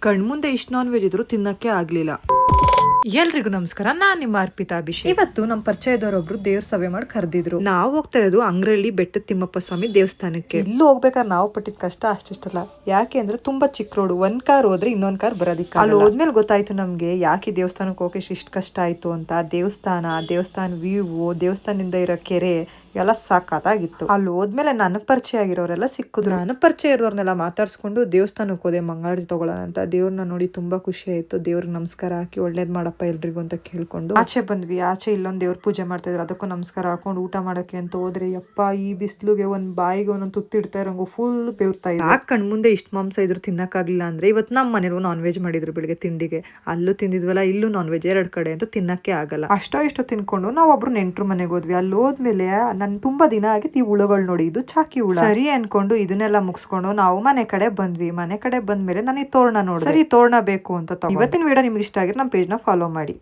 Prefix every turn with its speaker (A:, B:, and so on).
A: ಕಣ್ಮುಂದೆ ಇಷ್ಟು non veg ಇದ್ರು ತಿನ್ನಕ್ಕೆ ಆಗ್ಲಿಲ್ಲ.
B: ಎಲ್ರಿಗೂ ನಮಸ್ಕಾರ, ನಾನ್ ನಿಮ್ಮ ಅರ್ಪಿತಾ ಅಭಿಷೇಕ್.
A: ಇವತ್ತು ನಮ್ಮ ಪರಿಚಯದವರೊಬ್ರು ದೇವ್ರ ಸಭೆ ಮಾಡಿ ಕರೆದಿದ್ರು.
B: ನಾವು ಹೋಗ್ತಾ ಇರೋದು ಅಂಗ್ರಳ್ಳಿ ಬೆಟ್ಟದ ತಿಮ್ಮಪ್ಪ ಸ್ವಾಮಿ ದೇವಸ್ಥಾನಕ್ಕೆ.
A: ಇಲ್ಲೂ ಹೋಗ್ಬೇಕಾದ್ರೆ ನಾವು ಪಟ್ಟಿದ ಕಷ್ಟ ಅಷ್ಟಿಷ್ಟಲ್ಲ. ಯಾಕೆ ಅಂದ್ರೆ ತುಂಬಾ ಚಿಕ್ಕ ರೋಡು, ಒಂದ್ ಕಾರ್ ಹೋದ್ರೆ ಇನ್ನೊಂದ್ ಕಾರ್ ಬರೋದಿಕ್ಕ. ಅಲ್ಲಿ ಹೋದ್ಮೇಲೆ ಗೊತ್ತಾಯ್ತು ನಮ್ಗೆ ಯಾಕೆ ದೇವಸ್ಥಾನಕ್ಕೆ ಹೋಗಕ್ಕೆ ಇಷ್ಟ ಕಷ್ಟ ಆಯ್ತು ಅಂತ. ದೇವಸ್ಥಾನ ವ್ಯೂ, ದೇವಸ್ಥಾನದಿಂದ ಇರೋ ಕೆರೆ ಎಲ್ಲ ಸಾಕಾಗಿತ್ತು. ಅಲ್ಲಿ ಹೋದ್ಮೇಲೆ ನನಗ್ ಪರಿಚಯ ಆಗಿರೋರೆಲ್ಲ ಸಿಕ್ಕಿದ್ರು. ನನಗ್ ಪರಿಚಯ ಇರೋರ್ನೆಲ್ಲ ಮಾತಾಡ್ಸ್ಕೊಂಡು ದೇವಸ್ಥಾನಕ್ಕೆ ಹೋದೆ ಮಂಗಳಾರತಿ ತಗೊಳ್ಳೋಣ ಅಂತ. ದೇವ್ರನ್ನ ನೋಡಿ ತುಂಬಾ ಖುಷಿ ಆಯ್ತು. ದೇವ್ರಿಗೆ ನಮಸ್ಕಾರ ಹಾಕಿ ಒಳ್ಳೇದ್ ಮಾಡಪ್ಪ ಎಲ್ರಿಗೂ ಅಂತ ಕೇಳ್ಕೊಂಡು ಆಚೆ ಬಂದ್ವಿ. ಆಚೆ ಇಲ್ಲೊಂದ್ ದೇವ್ರ ಪೂಜೆ ಮಾಡ್ತಾ ಇದ್ರು, ಅದಕ್ಕೂ ನಮಸ್ಕಾರ ಹಾಕೊಂಡು ಊಟ ಮಾಡಕ್ಕೆ ಅಂತ ಹೋದ್ರೆ ಯಪ್ಪ ಈ ಬಿಸ್ಲುಗೆ ಒಂದ್ ಬಾಯಿಗೆ ಒಂದೊಂದು ತುತ್ತಿಡ್ತಾ ಇರಂಗು ಫುಲ್ ಬೇವ್ತಾ ಇದೆ. ಆ ಕಣ್ಮುಂದೆ ಇಷ್ಟ ಮಾಂಸ ಇದ್ರು ತಿನ್ನಕ್ಕಾಗ್ಲಿಲ್ಲ ಅಂದ್ರೆ ಇವತ್ತು ನಮ್ಮ ಮನೇಲಿ ನಾನ್ ವೆಜ್ ಮಾಡಿದ್ರು ಬೆಳಿಗ್ಗೆ ತಿಂಡಿಗೆ. ಅಲ್ಲೂ ತಿಂದಿದ್ವಲ್ಲ, ಇಲ್ಲೂ ನಾನ್ ವೆಜ್, ಎರಡ್ ಕಡೆ ಅಂತ ತಿನ್ನಕ್ಕೆ ಆಗಲ್ಲ. ಅಷ್ಟೋ ಇಷ್ಟೋ ತಿನ್ಕೊಂಡು ನಾವು ಒಬ್ರು ನೆಂಟ್ರು ಮನೆಗೆ ಹೋದ್ವಿ. ಅಲ್ಲಿ ಹೋದ್ಮೇಲೆ ನನ್ ತುಂಬಾ ದಿನ ಆಗಿತ್ತು ಈ ಹುಳುಗಳು ನೋಡಿ, ಇದು ಚಾಕಿ ಹುಳ ಸರಿ ಅನ್ಕೊಂಡು ಇದನ್ನೆಲ್ಲ ಮುಗಿಸ್ಕೊಂಡು ನಾವು ಮನೆ ಕಡೆ ಬಂದ್ವಿ. ಮನೆ ಕಡೆ ಬಂದ್ಮೇಲೆ ನಾನು ಈ ತೋರಣ ನೋಡಿದೆ. ಸರಿ ತೋರಣ ಬೇಕು ಅಂತ ಇವತ್ತಿನ ವಿಡಿಯೋ ನಿಮ್ಗೆ ಇಷ್ಟ ಆಗಿದ್ರೆ ನಮ್ಮ ಪೇಜ್ ನ ಫಾಲೋ ಮಾಡಿ.